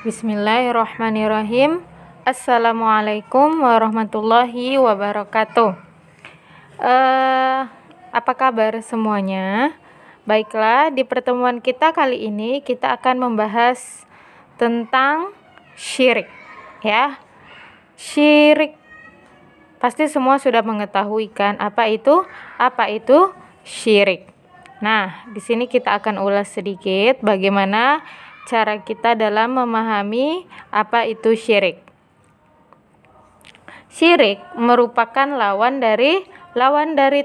Bismillahirrahmanirrahim. Assalamualaikum warahmatullahi wabarakatuh. Apa kabar semuanya? Baiklah, di pertemuan kita kali ini kita akan membahas tentang syirik, ya. Syirik pasti semua sudah mengetahui kan apa itu syirik. Nah, di sini kita akan ulas sedikit bagaimana cara kita dalam memahami apa itu syirik. Syirik merupakan lawan dari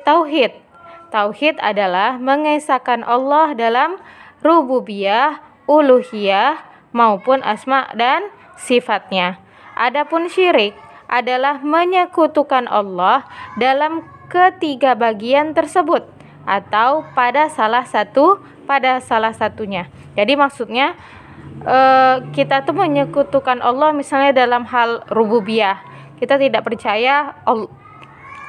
tauhid. Tauhid adalah mengesahkan Allah dalam rububiyah, uluhiyah maupun asma dan sifatnya. Adapun syirik adalah menyekutukan Allah dalam ketiga bagian tersebut atau pada salah satunya. Jadi maksudnya kita tuh menyekutukan Allah misalnya dalam hal rububiyah. Kita tidak percaya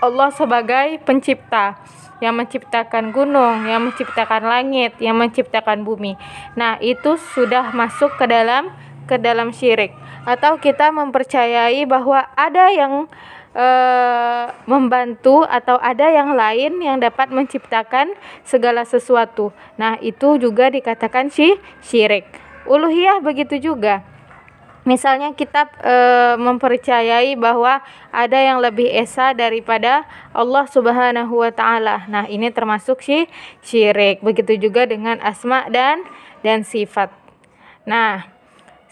Allah sebagai pencipta yang menciptakan gunung, yang menciptakan langit, yang menciptakan bumi. Nah, itu sudah masuk ke dalam syirik. Atau kita mempercayai bahwa ada yang membantu atau ada yang lain yang dapat menciptakan segala sesuatu. Nah, itu juga dikatakan syirik. Uluhiyah begitu juga. Misalnya kita mempercayai bahwa ada yang lebih esa daripada Allah Subhanahu wa taala. Nah, ini termasuk syirik. Begitu juga dengan asma dan sifat. Nah,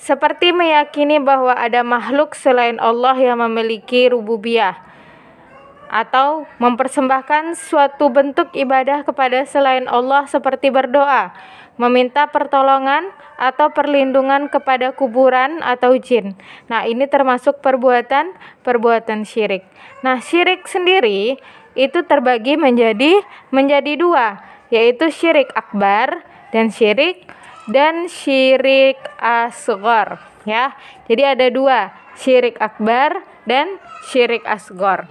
seperti meyakini bahwa ada makhluk selain Allah yang memiliki rububiyah atau mempersembahkan suatu bentuk ibadah kepada selain Allah seperti berdoa, meminta pertolongan atau perlindungan kepada kuburan atau jin. Nah, ini termasuk perbuatan syirik. Nah, syirik sendiri itu terbagi menjadi dua, yaitu syirik akbar dan syirik asghar, ya. Jadi ada dua, syirik akbar dan syirik asghar.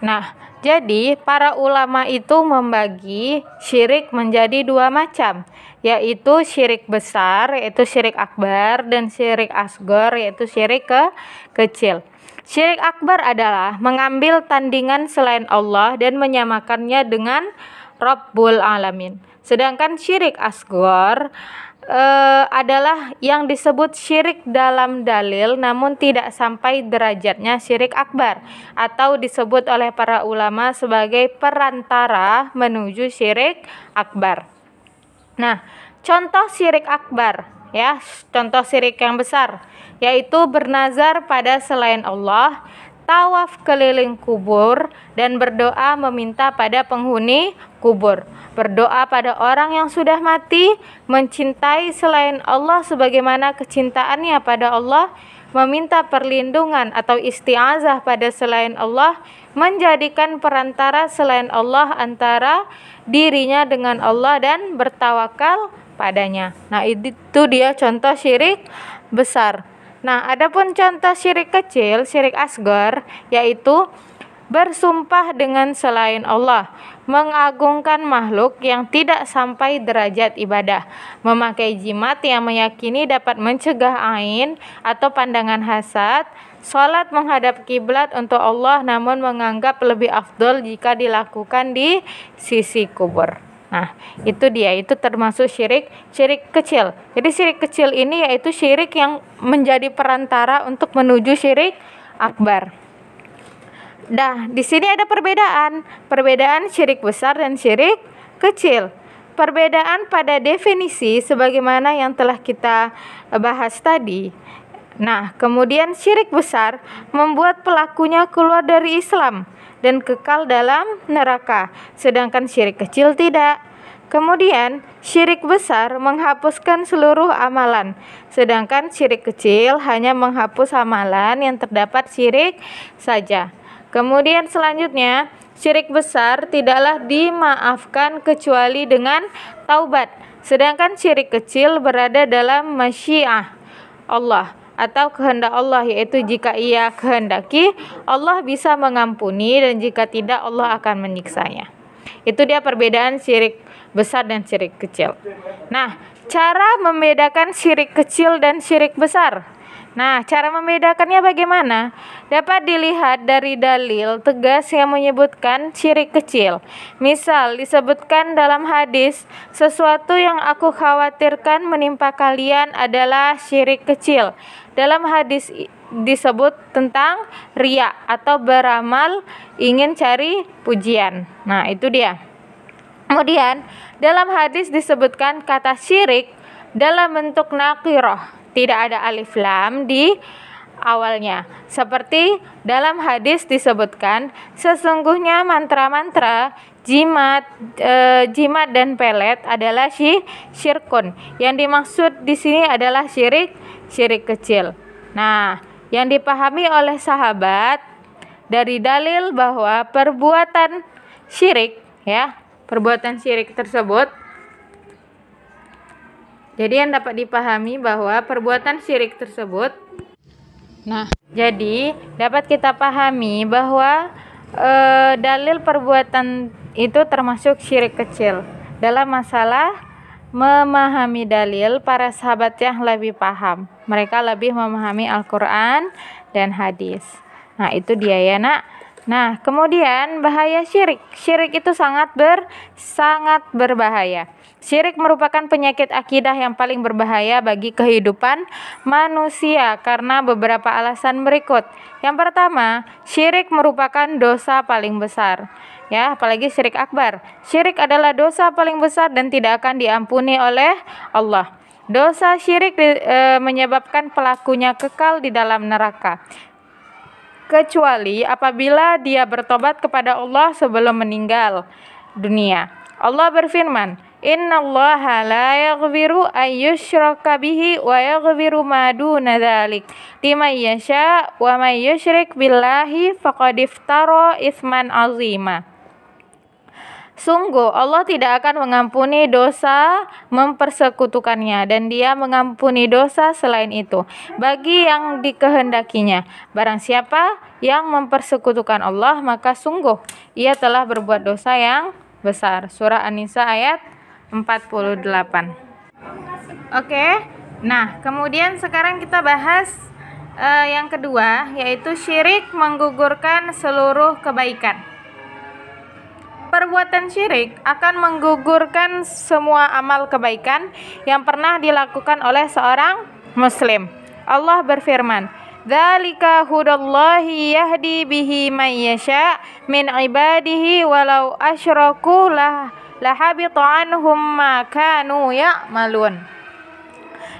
Nah, jadi para ulama itu membagi syirik menjadi dua macam, yaitu syirik besar, yaitu syirik akbar, dan syirik asghar, yaitu syirik kecil. Syirik akbar adalah mengambil tandingan selain Allah dan menyamakannya dengan Rabbul Alamin. Sedangkan syirik asghar adalah yang disebut syirik dalam dalil namun tidak sampai derajatnya syirik akbar, atau disebut oleh para ulama sebagai perantara menuju syirik akbar. Nah, contoh syirik akbar, ya, contoh syirik yang besar, yaitu bernazar pada selain Allah, tawaf keliling kubur, dan berdoa meminta pada penghuni kubur. Berdoa pada orang yang sudah mati, mencintai selain Allah sebagaimana kecintaannya pada Allah, meminta perlindungan atau isti'azah pada selain Allah, menjadikan perantara selain Allah antara dirinya dengan Allah dan bertawakal padanya. Nah, itu dia contoh syirik besar. Nah, adapun contoh syirik kecil, syirik asghar, yaitu bersumpah dengan selain Allah, mengagungkan makhluk yang tidak sampai derajat ibadah, memakai jimat yang meyakini dapat mencegah ain atau pandangan hasad, salat menghadap kiblat untuk Allah namun menganggap lebih afdol jika dilakukan di sisi kubur. Nah, itu termasuk syirik kecil. Jadi syirik kecil ini yaitu syirik yang menjadi perantara untuk menuju syirik akbar. Nah, di sini ada perbedaan syirik besar dan syirik kecil. Perbedaan pada definisi sebagaimana yang telah kita bahas tadi. Nah, kemudian syirik besar membuat pelakunya keluar dari Islam dan kekal dalam neraka, sedangkan syirik kecil tidak. Kemudian, syirik besar menghapuskan seluruh amalan, sedangkan syirik kecil hanya menghapus amalan yang terdapat syirik saja. Kemudian selanjutnya, syirik besar tidaklah dimaafkan kecuali dengan taubat, sedangkan syirik kecil berada dalam masyiah Allah atau kehendak Allah, yaitu jika ia kehendaki Allah bisa mengampuni dan jika tidak Allah akan menyiksanya. Itu dia perbedaan syirik besar dan syirik kecil. Nah, cara membedakan syirik kecil dan syirik besar. Nah, cara membedakannya bagaimana? Dapat dilihat dari dalil tegas yang menyebutkan syirik kecil. Misal disebutkan dalam hadis, sesuatu yang aku khawatirkan menimpa kalian adalah syirik kecil. Dalam hadis disebut tentang riya atau beramal ingin cari pujian. Nah, itu dia. Kemudian dalam hadis disebutkan kata syirik dalam bentuk nakirah, tidak ada alif lam di awalnya. Seperti dalam hadis disebutkan, sesungguhnya mantra-mantra, jimat dan pelet adalah syirkun. Yang dimaksud di sini adalah syirik kecil. Nah, yang dipahami oleh sahabat dari dalil bahwa perbuatan syirik tersebut, jadi yang dapat dipahami bahwa perbuatan syirik tersebut, jadi dapat kita pahami bahwa dalil perbuatan itu termasuk syirik kecil. Dalam masalah memahami dalil, para sahabat yang lebih paham, mereka lebih memahami Al-Quran dan hadis. Nah, itu dia ya nak. Nah, kemudian bahaya syirik. Syirik itu sangat berbahaya. Syirik merupakan penyakit akidah yang paling berbahaya bagi kehidupan manusia karena beberapa alasan berikut. Yang pertama, syirik merupakan dosa paling besar. Ya, apalagi syirik akbar. Syirik adalah dosa paling besar dan tidak akan diampuni oleh Allah. Dosa syirik menyebabkan pelakunya kekal di dalam neraka, kecuali apabila dia bertobat kepada Allah sebelum meninggal dunia. Allah berfirman, "Innallaha la yaghfiru ayyushraka bihi wa yaghfiru ma duna dzalik liman yasha wa may yusyrik billahi faqad iftara itsman 'azima." Sungguh Allah tidak akan mengampuni dosa mempersekutukannya, dan Dia mengampuni dosa selain itu bagi yang dikehendakinya. Barang siapa yang mempersekutukan Allah, maka sungguh ia telah berbuat dosa yang besar. Surah An-Nisa ayat 48. Oke. Nah, kemudian sekarang kita bahas yang kedua, yaitu syirik menggugurkan seluruh kebaikan. Perbuatan syirik akan menggugurkan semua amal kebaikan yang pernah dilakukan oleh seorang muslim. Allah berfirman, "Dzalika hudallahi yahdi bihi may yasha min ibadihi walau asyraku lahabita anhum ma kanu ya'malun."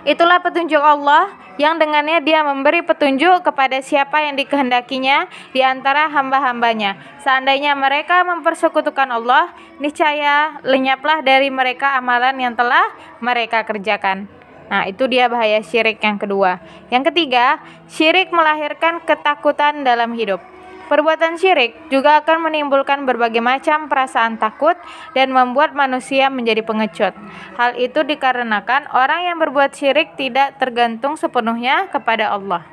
Itulah petunjuk Allah yang dengannya Dia memberi petunjuk kepada siapa yang dikehendakinya di antara hamba-hambanya. Seandainya mereka mempersekutukan Allah, niscaya lenyaplah dari mereka amalan yang telah mereka kerjakan. Nah, itu dia bahaya syirik yang kedua. Yang ketiga, syirik melahirkan ketakutan dalam hidup. Perbuatan syirik juga akan menimbulkan berbagai macam perasaan takut dan membuat manusia menjadi pengecut. Hal itu dikarenakan orang yang berbuat syirik tidak tergantung sepenuhnya kepada Allah.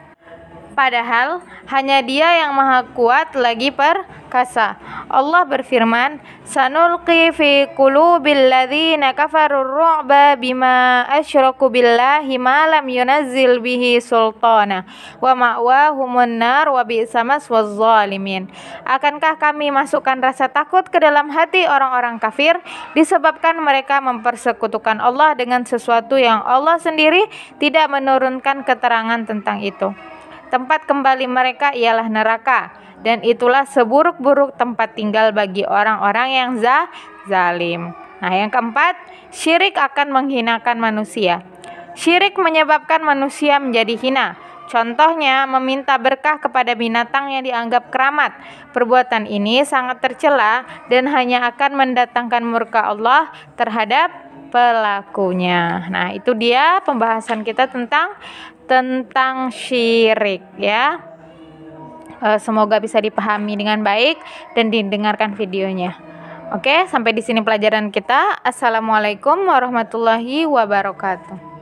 Padahal hanya Dia yang Maha Kuat lagi perkasa. Allah berfirman, "Sanulqi fi qulubil ladzina kafarur ru'ba bima asyraku billahi ma lam yunazzil bihi sultana wa ma'wahumun nar wa bi'sa maswaz zalimin." Akankah kami masukkan rasa takut ke dalam hati orang-orang kafir disebabkan mereka mempersekutukan Allah dengan sesuatu yang Allah sendiri tidak menurunkan keterangan tentang itu. Tempat kembali mereka ialah neraka, dan itulah seburuk-buruk tempat tinggal bagi orang-orang yang zalim. Nah, yang keempat, syirik akan menghinakan manusia. Syirik menyebabkan manusia menjadi hina. Contohnya, meminta berkah kepada binatang yang dianggap keramat. Perbuatan ini sangat tercela dan hanya akan mendatangkan murka Allah terhadap pelakunya. Nah, itu dia pembahasan kita tentang syirik ya. Semoga bisa dipahami dengan baik dan didengarkan videonya. Oke, sampai di sini pelajaran kita. Assalamualaikum warahmatullahi wabarakatuh.